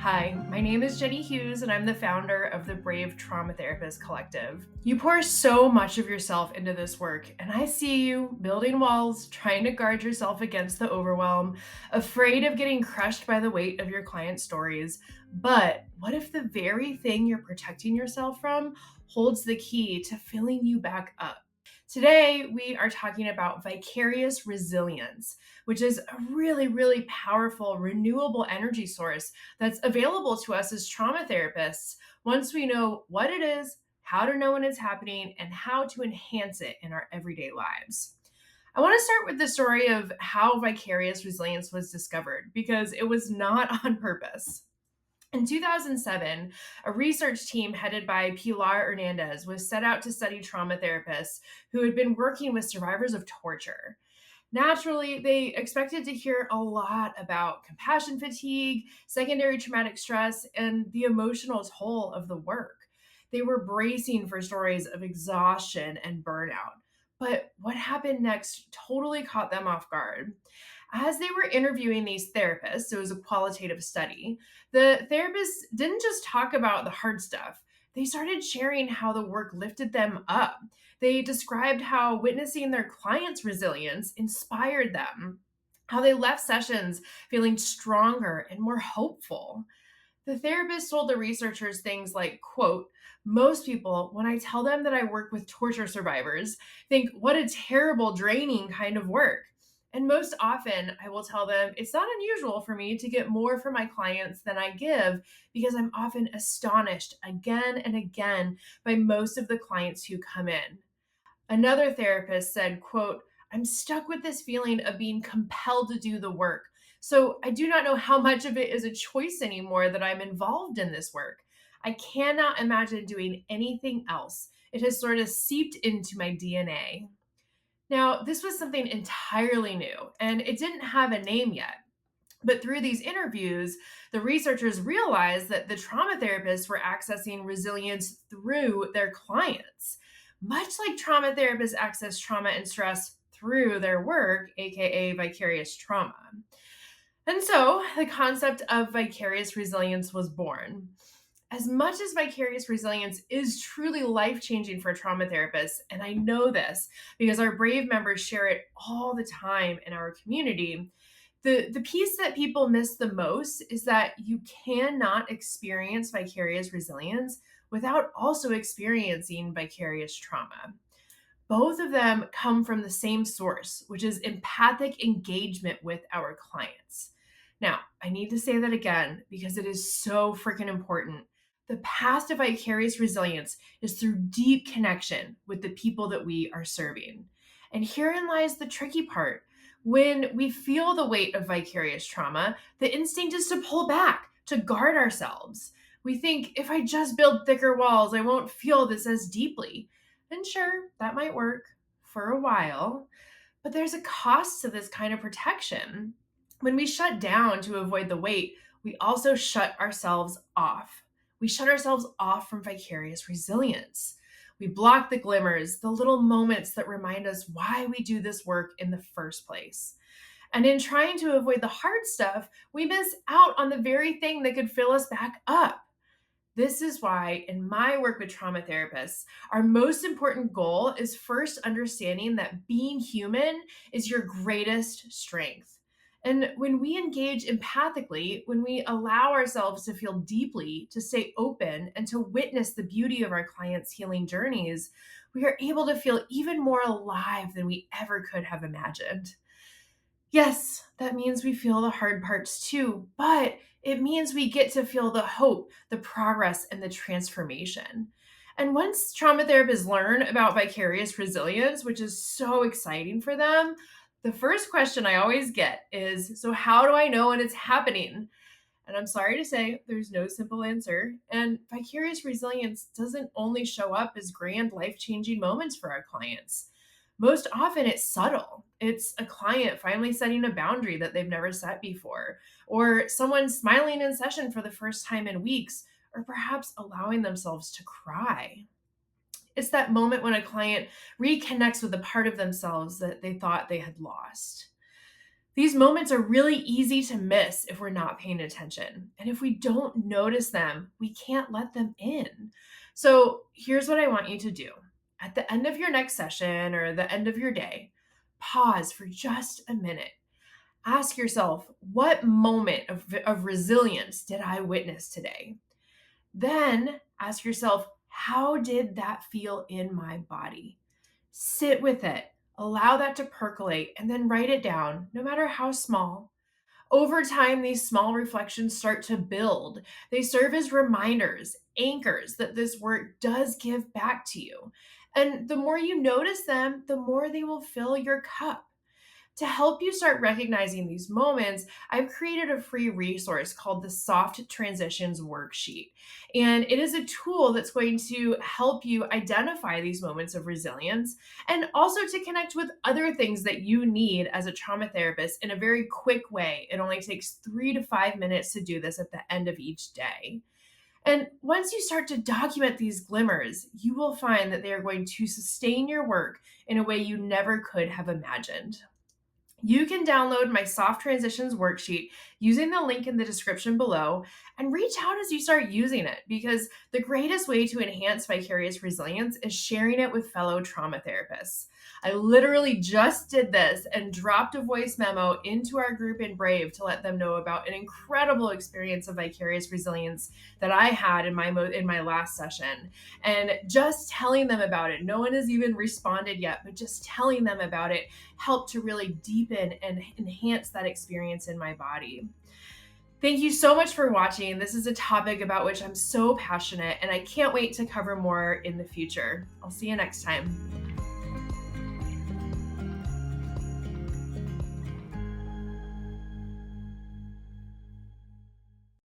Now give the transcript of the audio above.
Hi, my name is Jenny Hughes, and I'm the founder of the Brave Trauma Therapist Collective. You pour so much of yourself into this work, and I see you building walls, trying to guard yourself against the overwhelm, afraid of getting crushed by the weight of your clients' stories. But what if the very thing you're protecting yourself from holds the key to filling you back up? Today, we are talking about vicarious resilience, which is a really powerful, renewable energy source that's available to us as trauma therapists once we know what it is, how to know when it's happening, and how to enhance it in our everyday lives. I want to start with the story of how vicarious resilience was discovered because it was not on purpose. In 2007, a research team headed by Pilar Hernandez was set out to study trauma therapists who had been working with survivors of torture. Naturally, they expected to hear a lot about compassion fatigue, secondary traumatic stress, and the emotional toll of the work. They were bracing for stories of exhaustion and burnout. But what happened next totally caught them off guard. As they were interviewing these therapists, it was a qualitative study, the therapists didn't just talk about the hard stuff. They started sharing how the work lifted them up. They described how witnessing their clients' resilience inspired them, how they left sessions feeling stronger and more hopeful. The therapist told the researchers things like, quote, most people, when I tell them that I work with torture survivors, think, what a terrible, draining kind of work. And most often, I will tell them it's not unusual for me to get more from my clients than I give because I'm often astonished again and again by most of the clients who come in. Another therapist said, quote, I'm stuck with this feeling of being compelled to do the work. So I do not know how much of it is a choice anymore that I'm involved in this work. I cannot imagine doing anything else. It has sort of seeped into my DNA. Now, this was something entirely new, and it didn't have a name yet. But through these interviews, the researchers realized that the trauma therapists were accessing resilience through their clients, much like trauma therapists access trauma and stress through their work, aka vicarious trauma. And so the concept of vicarious resilience was born. As much as vicarious resilience is truly life changing for trauma therapists, and I know this because our Brave members share it all the time in our community, the piece that people miss the most is that you cannot experience vicarious resilience without also experiencing vicarious trauma. Both of them come from the same source, which is empathic engagement with our clients. Now, I need to say that again because it is so freaking important. The path to vicarious resilience is through deep connection with the people that we are serving. And herein lies the tricky part. When we feel the weight of vicarious trauma, the instinct is to pull back, to guard ourselves. We think if I just build thicker walls, I won't feel this as deeply. And sure, that might work for a while, but there's a cost to this kind of protection. When we shut down to avoid the weight, we also shut ourselves off. We shut ourselves off from vicarious resilience. We block the glimmers, the little moments that remind us why we do this work in the first place. And in trying to avoid the hard stuff, we miss out on the very thing that could fill us back up. This is why, in my work with trauma therapists, our most important goal is first understanding that being human is your greatest strength. And when we engage empathically, when we allow ourselves to feel deeply, to stay open, and to witness the beauty of our clients' healing journeys, we are able to feel even more alive than we ever could have imagined. Yes, that means we feel the hard parts too, but it means we get to feel the hope, the progress, and the transformation. And once trauma therapists learn about vicarious resilience, which is so exciting for them, the first question I always get is, so how do I know when it's happening? And I'm sorry to say, there's no simple answer. And vicarious resilience doesn't only show up as grand life changing moments for our clients. Most often, it's subtle. It's a client finally setting a boundary that they've never set before, or someone smiling in session for the first time in weeks, or perhaps allowing themselves to cry. It's that moment when a client reconnects with a part of themselves that they thought they had lost. These moments are really easy to miss if we're not paying attention. And if we don't notice them, we can't let them in. So here's what I want you to do. At the end of your next session or the end of your day, pause for just a minute. Ask yourself, what moment of resilience did I witness today? Then ask yourself, how did that feel in my body? Sit with it, allow that to percolate, and then write it down, no matter how small. Over time, these small reflections start to build. They serve as reminders, anchors that this work does give back to you. And the more you notice them, the more they will fill your cup. To help you start recognizing these moments, I've created a free resource called the Soft Transitions Worksheet. And it is a tool that's going to help you identify these moments of resilience and also to connect with other things that you need as a trauma therapist in a very quick way. It only takes 3 to 5 minutes to do this at the end of each day. And once you start to document these glimmers, you will find that they are going to sustain your work in a way you never could have imagined. You can download my soft transitions worksheet using the link in the description below and reach out as you start using it because the greatest way to enhance vicarious resilience is sharing it with fellow trauma therapists. I literally just did this and dropped a voice memo into our group in Brave to let them know about an incredible experience of vicarious resilience that I had in my last session. And just telling them about it, no one has even responded yet, but just telling them about it helped to really deepen and enhance that experience in my body. Thank you so much for watching. This is a topic about which I'm so passionate, and I can't wait to cover more in the future. I'll see you next time.